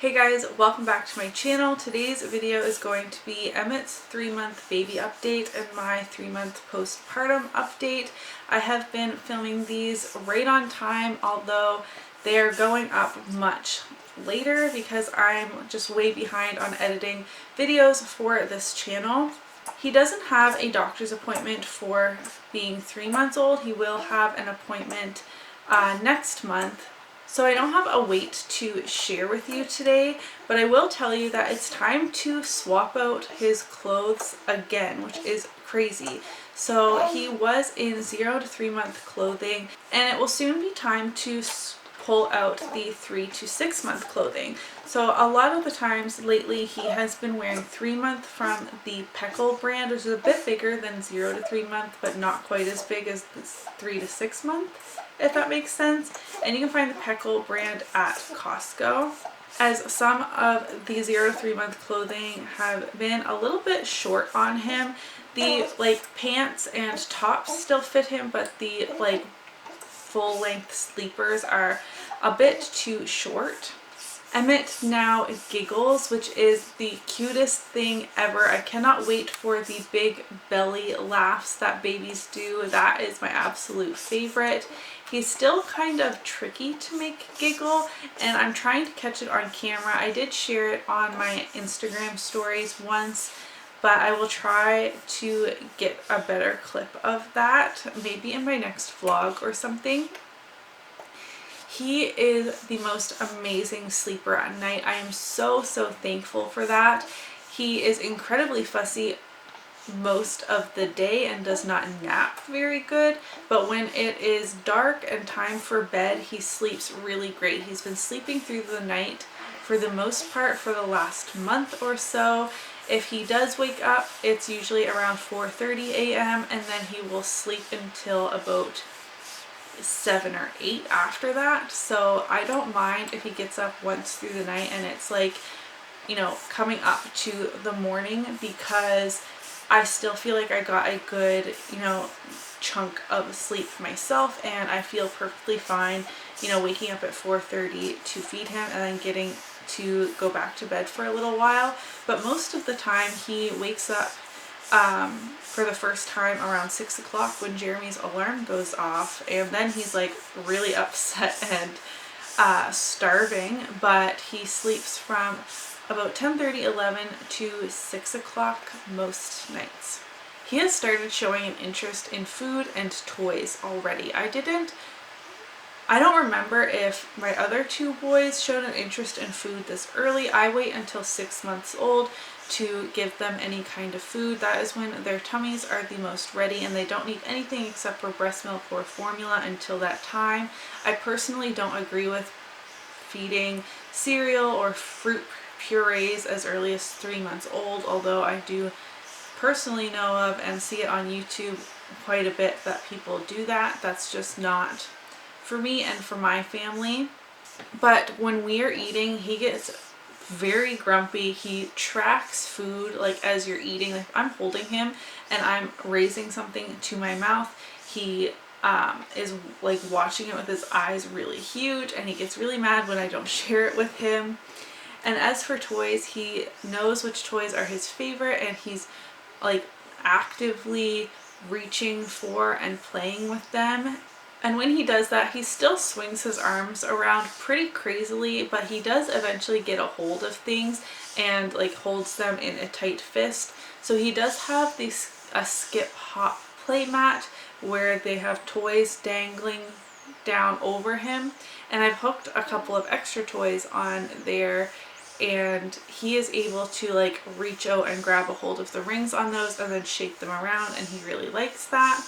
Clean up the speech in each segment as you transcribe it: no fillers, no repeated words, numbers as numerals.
Hey guys, welcome back to my channel. Today's video is going to be Emmett's 3-month baby update and my 3-month postpartum update. I have been filming these right on time, although they are going up much later because I'm just way behind on editing videos for this channel. He doesn't have a doctor's appointment for being 3 months old. He will have an appointment next month. So I don't have a weight to share with you today, but I will tell you that it's time to swap out his clothes again, which is crazy. So he was in 0 to 3 month clothing, and it will soon be time to pull out the 3 to 6 month clothing. So a lot of the times lately he has been wearing 3 month from the Peckle brand, which is a bit bigger than 0 to 3 month, but not quite as big as this 3 to 6 month, if that makes sense. And you can find the Peckle brand at Costco. As some of the 0 to 3 month clothing have been a little bit short on him. The pants and tops still fit him, but the full length sleepers are a bit too short. Emmett now giggles, which is the cutest thing ever. I cannot wait for the big belly laughs that babies do. That is my absolute favorite. He's still kind of tricky to make giggle, and I'm trying to catch it on camera. I did share it on my Instagram stories once, but I will try to get a better clip of that, maybe in my next vlog or something. He is the most amazing sleeper at night. I am so thankful for that. He is incredibly fussy most of the day and does not nap very good, but when it is dark and time for bed, he sleeps really great. He's been sleeping through the night for the most part for the last month or so. If he does wake up, it's usually around 4:30 a.m. and then he will sleep until about 7 or 8 after that. So I don't mind if he gets up once through the night and it's coming up to the morning, because I still feel like I got a good chunk of sleep myself, and I feel perfectly fine waking up at 4:30 to feed him and then getting to go back to bed for a little while. But most of the time he wakes up for the first time around 6 o'clock when Jeremy's alarm goes off, and then he's really upset and starving, but he sleeps from about 10:30, 11 to 6 o'clock most nights. He has started showing an interest in food and toys already. I don't remember if my other 2 boys showed an interest in food this early. I wait until 6 months old to give them any kind of food. That is when their tummies are the most ready and they don't need anything except for breast milk or formula until that time. I personally don't agree with feeding cereal or fruit purees as early as 3 months old, although I do personally know of and see it on YouTube quite a bit that people do that. That's just not for me and for my family. But when we are eating, he gets very grumpy. He tracks food as you're eating. If I'm holding him and I'm raising something to my mouth, he is watching it with his eyes really huge, and he gets really mad when I don't share it with him. And as for toys, he knows which toys are his favorite, and he's actively reaching for and playing with them. And when he does that, he still swings his arms around pretty crazily, but he does eventually get a hold of things and holds them in a tight fist. So he does have a skip hop play mat where they have toys dangling down over him, and I've hooked a couple of extra toys on there, and he is able to reach out and grab a hold of the rings on those and then shake them around, and he really likes that.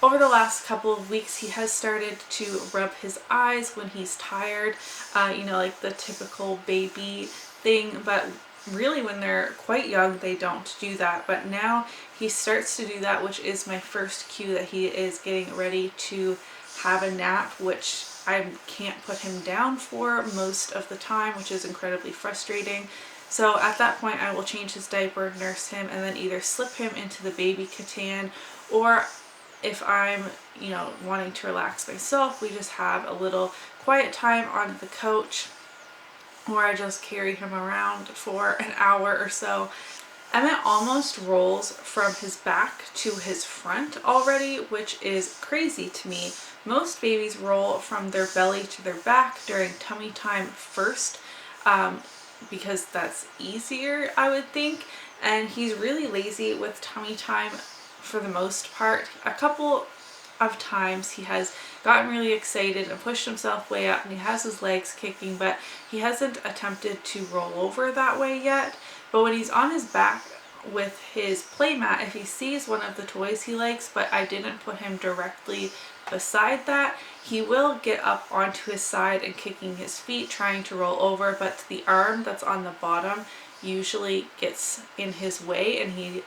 Over the last couple of weeks, he has started to rub his eyes when he's tired, the typical baby thing, but really when they're quite young they don't do that. But now he starts to do that, which is my first cue that he is getting ready to have a nap, which I can't put him down for most of the time, which is incredibly frustrating. So at that point I will change his diaper, nurse him, and then either slip him into the baby katan, or if I'm, wanting to relax myself, we just have a little quiet time on the couch or I just carry him around for an hour or so. Emmett almost rolls from his back to his front already, which is crazy to me. Most babies roll from their belly to their back during tummy time first, because that's easier, I would think. And he's really lazy with tummy time for the most part. A couple of times he has gotten really excited and pushed himself way up and he has his legs kicking, but he hasn't attempted to roll over that way yet. But when he's on his back with his play mat, if he sees one of the toys he likes, but I didn't put him directly beside that, he will get up onto his side and kicking his feet, trying to roll over, but the arm that's on the bottom usually gets in his way, and he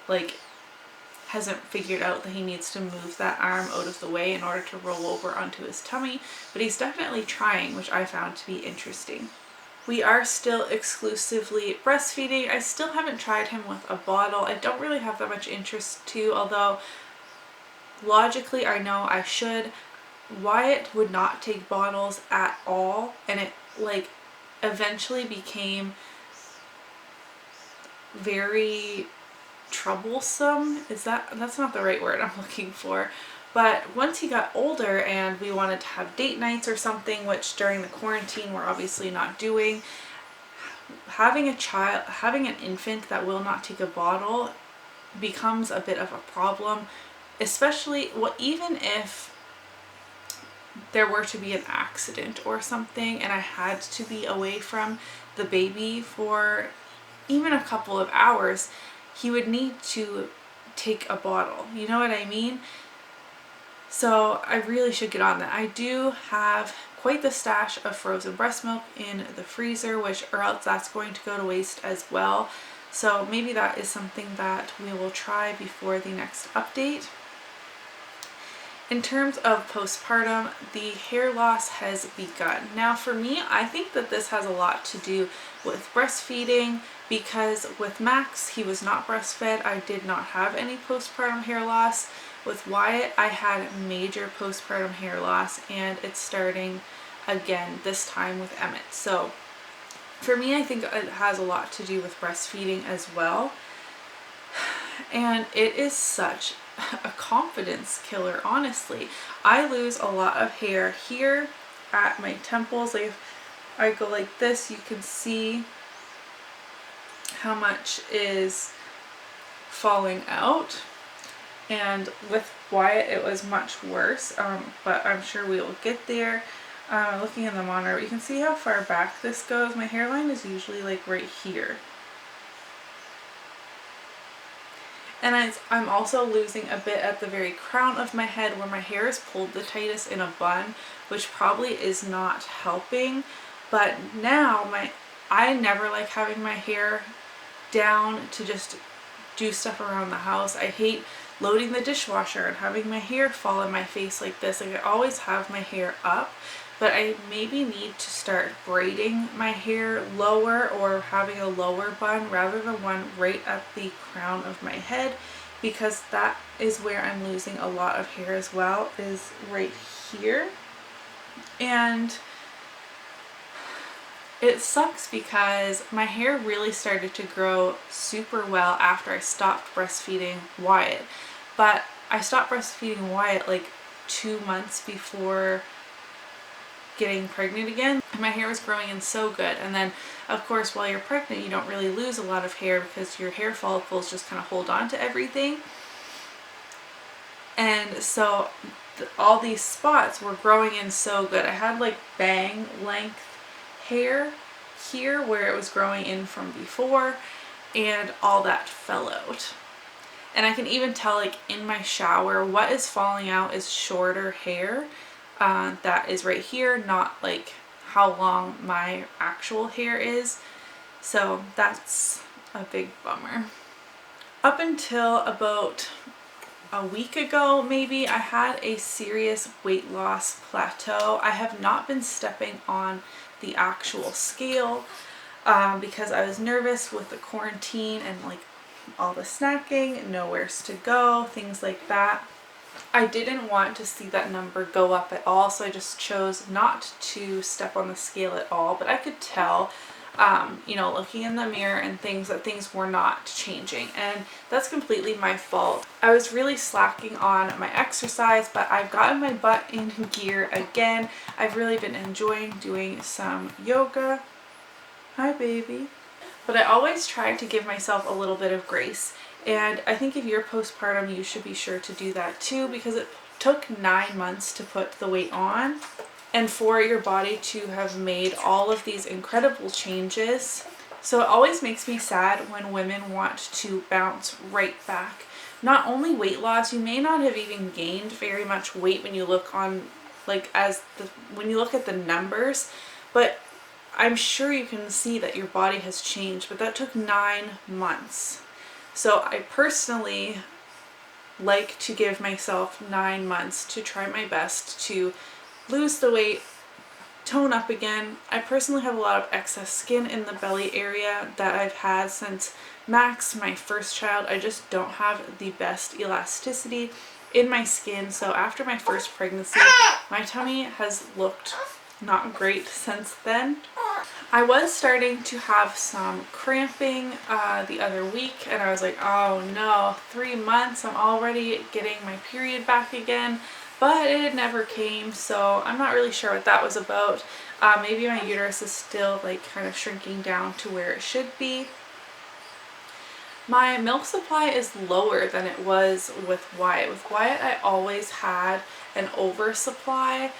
hasn't figured out that he needs to move that arm out of the way in order to roll over onto his tummy. But he's definitely trying, which I found to be interesting. We are still exclusively breastfeeding. I still haven't tried him with a bottle. I don't really have that much interest to, although logically I know I should. Wyatt would not take bottles at all, and it eventually became very troublesome. That's not the right word I'm looking for. But once he got older and we wanted to have date nights or something, which during the quarantine we're obviously not doing, having an infant that will not take a bottle becomes a bit of a problem, especially even if there were to be an accident or something and I had to be away from the baby for even a couple of hours, he would need to take a bottle. You know what I mean? So I really should get on that. I do have quite the stash of frozen breast milk in the freezer, or else that's going to go to waste as well. So maybe that is something that we will try before the next update. In terms of postpartum, the hair loss has begun. Now for me, I think that this has a lot to do with breastfeeding, because with Max, he was not breastfed. I did not have any postpartum hair loss. With Wyatt, I had major postpartum hair loss, and it's starting again this time with Emmett. So for me, I think it has a lot to do with breastfeeding as well. And it is such a confidence killer, honestly. I lose a lot of hair here at my temples. If I go like this, you can see how much is falling out. And with Wyatt it was much worse, but I'm sure we will get there. Looking in the monitor, you can see how far back this goes. My hairline is usually right here. And I'm also losing a bit at the very crown of my head where my hair is pulled the tightest in a bun, which probably is not helping. But now I never like having my hair down to just do stuff around the house. I hate loading the dishwasher and having my hair fall in my face like this. I always have my hair up, but I maybe need to start braiding my hair lower or having a lower bun rather than one right at the crown of my head, because that is where I'm losing a lot of hair as well, is right here. And it sucks because my hair really started to grow super well after I stopped breastfeeding Wyatt. But I stopped breastfeeding Wyatt 2 months before getting pregnant again. And my hair was growing in so good. And then of course while you're pregnant you don't really lose a lot of hair because your hair follicles just kind of hold on to everything. And so all these spots were growing in so good. I had bang length hair here where it was growing in from before, and all that fell out. And I can even tell in my shower what is falling out is shorter hair that is right here, not how long my actual hair is. So that's a big bummer. Up until about a week ago maybe, I had a serious weight loss plateau. I have not been stepping on the actual scale because I was nervous with the quarantine and all the snacking, nowheres to go, things like that. I didn't want to see that number go up at all, so I just chose not to step on the scale at all. But I could tell you know, looking in the mirror and things, that things were not changing, and that's completely my fault. I was really slacking on my exercise, but I've gotten my butt in gear again. I've really been enjoying doing some yoga. Hi, baby. But I always try to give myself a little bit of grace, and I think if you're postpartum, you should be sure to do that too, because it took 9 months to put the weight on, and for your body to have made all of these incredible changes. So it always makes me sad when women want to bounce right back. Not only weight loss, you may not have even gained very much weight when you look on, like, when you look at the numbers, but I'm sure you can see that your body has changed, but that took 9 months. So I personally like to give myself 9 months to try my best to lose the weight, tone up again. I personally have a lot of excess skin in the belly area that I've had since Max, my first child. I just don't have the best elasticity in my skin. So after my first pregnancy, my tummy has looked not great since then. I was starting to have some cramping the other week, and I was like, oh no, 3 months, I'm already getting my period back again. But it never came, so I'm not really sure what that was about. Maybe my uterus is still like kind of shrinking down to where it should be. My milk supply is lower than it was with Wyatt. With Wyatt, I always had an oversupply,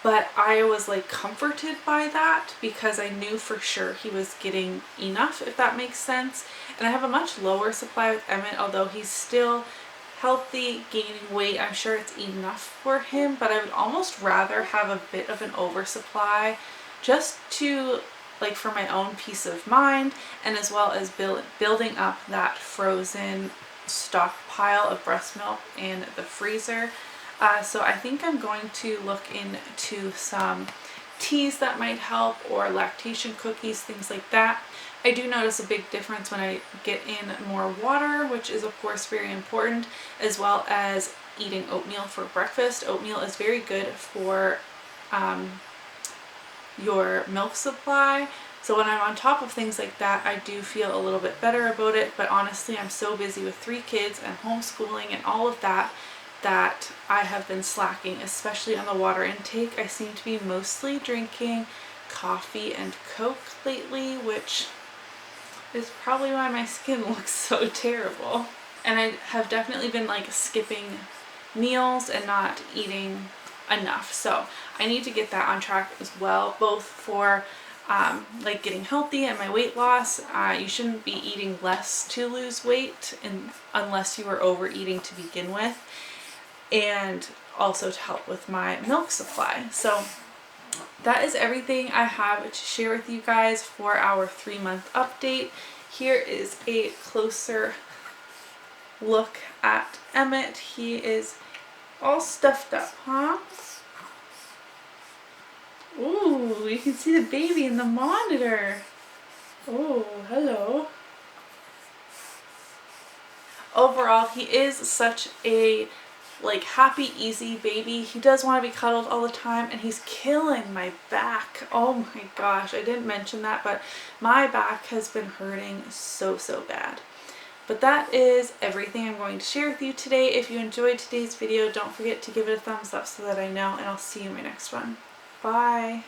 but I was like comforted by that because I knew for sure he was getting enough, if that makes sense. And I have a much lower supply with Emmett, although he's still healthy, gaining weight. I'm sure it's enough for him, but I would almost rather have a bit of an oversupply just to, like, for my own peace of mind, and as well as building up that frozen stockpile of breast milk in the freezer. So I think I'm going to look into some teas that might help, or lactation cookies, things like that. I do notice a big difference when I get in more water, which is of course very important, as well as eating oatmeal for breakfast. Oatmeal is very good for your milk supply. So when I'm on top of things like that, I do feel a little bit better about it. But honestly, I'm so busy with 3 kids and homeschooling and all of that, that I have been slacking, especially on the water intake. I seem to be mostly drinking coffee and Coke lately, which is probably why my skin looks so terrible. And I have definitely been like skipping meals and not eating enough. So I need to get that on track as well, both for like getting healthy and my weight loss. You shouldn't be eating less to lose weight unless you are overeating to begin with, and also to help with my milk supply. So that is everything I have to share with you guys for our 3-month update. Here is a closer look at Emmett. He is all stuffed up, huh? Ooh, you can see the baby in the monitor. Oh, hello. Overall, he is such a happy, easy baby. He does want to be cuddled all the time, and he's killing my back. Oh my gosh, I didn't mention that, but my back has been hurting so bad. But that is everything I'm going to share with you today. If you enjoyed today's video, don't forget to give it a thumbs up so that I know, and I'll see you in my next one. Bye.